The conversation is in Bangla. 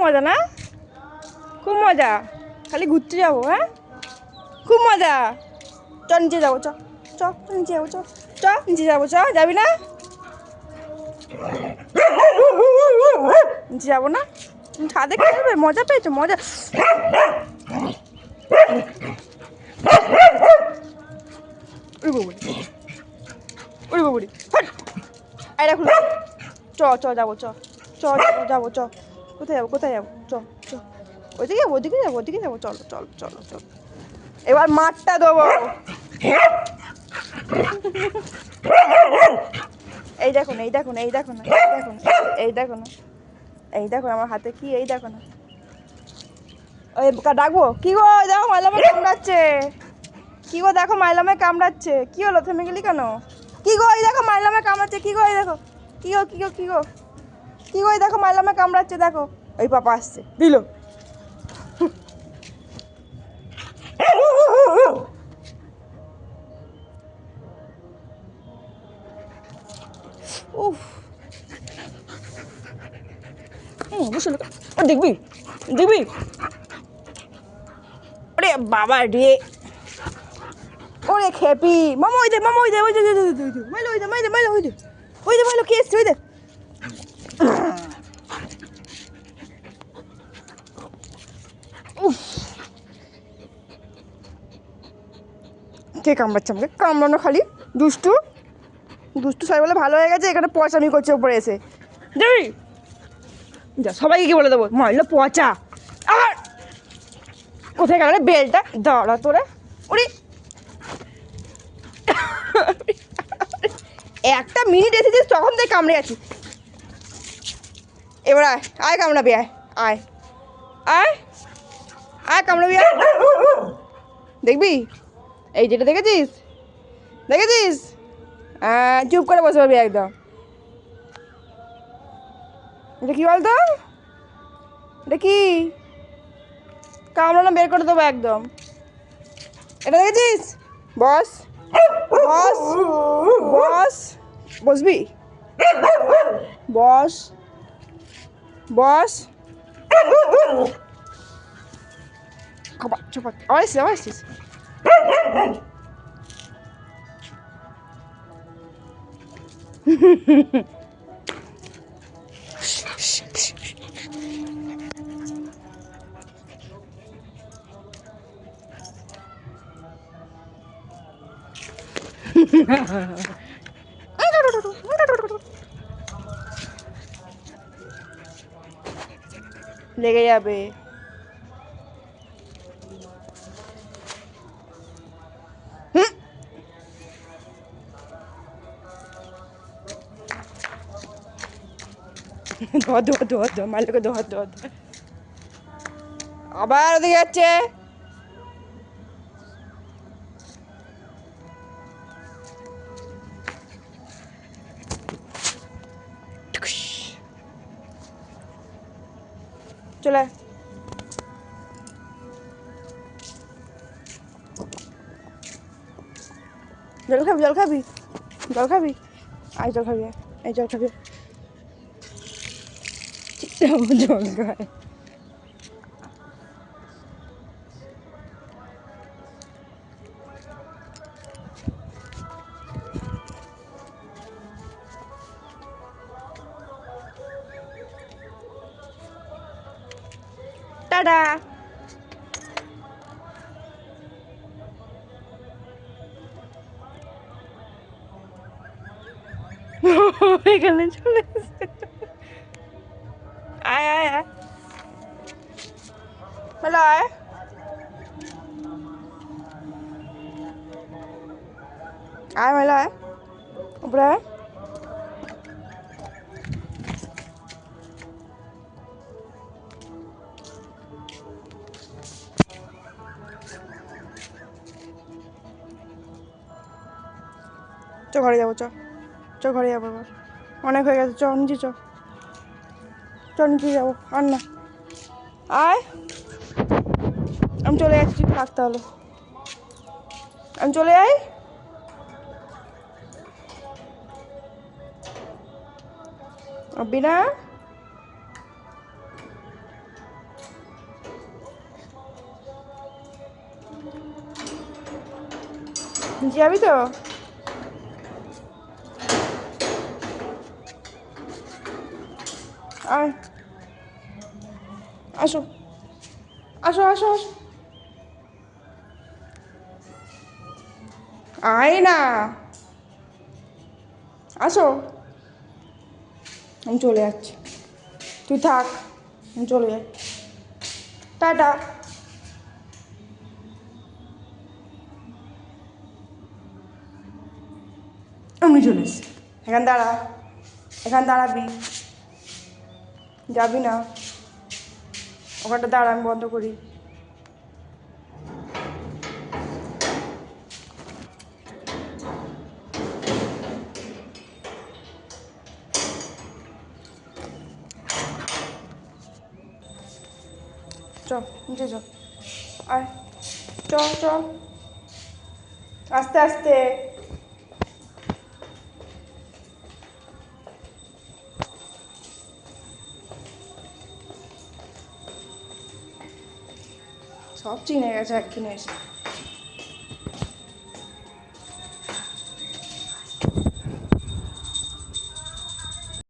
মজা না? খুব মজা, খালি ঘুরতে যাবো। হ্যাঁ, খুব মজা। চ নিচে যাবো, চ চ নিচে যাবো, চ চ নিচে যাবো, চ যাবি না? নিচে যাবো না? ছাদে খেলবে, মজা পেয়েছো? মজা। ওরে বাবুরি, আয় রাখুন। চ চ যাবো, চ চ যাবো যাবো, চ। কোথায় যাবো, কোথায় যাবো? চ চ ওইদিকে যাবো, ওদিকে যাবো, ওদিকে যাবো। চলো চলো চলো চলো, এবার মাঠটা দেবো। এই দেখো না, এই দেখো না, এই দেখো না, এই দেখো না, এই দেখো না, এই দেখো আমার হাতে কি, এই দেখো না। ওই ডাকবো কি গো? দেখো মাইলামে কামড়াচ্ছে। কি গো দেখো মাইলামে কামড়াচ্ছে। কি হলো, থেমে গেলি কেন? কি গো এই দেখো মাইলামে কামড়াচ্ছে। কি গো এই দেখো, কি গো কি গো কি গো কি গো, এই দেখো মাইলামে কামড়াচ্ছে। দেখো ওই পাপা আসছে, দিল। উফ, বুঝলো, দেখবি দেখবি। ওরে বাবা রে, ওরে খেপি। মামা ওই দে, মামা ওই দে, ওই দে, মাইলো ওই দে, মাইলো মাইলো ওই দে, ওই দে মাইলো, কি এসছে ওই দে। উফ, কে কামড়াচ্ছে আমাকে? কামড়ানো খালি দুষ্টু দুষ্টু সবাই বলে ভালো হয়ে গেছে, এখানে পচামি করছে উপরে এসে। যাবি যা, সবাইকে কি বলে দেবো মারলো পচা। আর কোথায় গেল রে বেলটা? দাঁড়া তোরা। ওরে একটা মিনিট এসেছিস তখন থেকে কামড়ে আছি। এবার আয়, আয় কামড়াবি, আয় আয় আয় আয় কামড়াবি, আয়। দেখবি এই যেটা দেখেছিস, দেখেছিস? চুপ করে বসে পারবি একদম। এটা কি বলতো? এটা কি? কামড়ানো বের করে দেবো একদম। এটা দেখেছিস? বস বস বস, বসবি? বস বস। খাবার চপাত, আবার এসছিস, আবার এসছিস। লেগে যাবে। ধর ধর ধর ধর, মালিককে ধর ধর ধর। আবার ওদিকে যাচ্ছে। চলে জল খাবি, জল খাবি, জল খাবি, আয় জল খাবি, এই জল খাবি। জল খায়। টাটা। এখানে চলে এসেছে। আয় আয় আয়, হ্যালো আয়, আয় হ্যালো আয়, উপরে আয়। চ ঘরে যাবো, চ চ ঘরে যাবো, এবার অনেক হয়ে গেছে। চ নিচে, চ চ নিচে যাবো। আর না, আয়। আমি চলে যাচ্ছি, থাক তাহলে, আমি চলে যাই। বিনা যাবি তো? আয়, আসো আসো আসো আসো, আয় না, আসো। আমি চলে যাচ্ছি, তুই থাক, আমি চলে যাই, টাটা। আমি চলে এসছি, এখান দাঁড়া, এখান দাঁড়াবি, যাবি না, ওখানটা দাঁড়া, আমি বন্ধ করি। চ, নিচে চ, আয়, চ চ, আস্তে আস্তে। সব চিনে গেছে একদিনে এসে।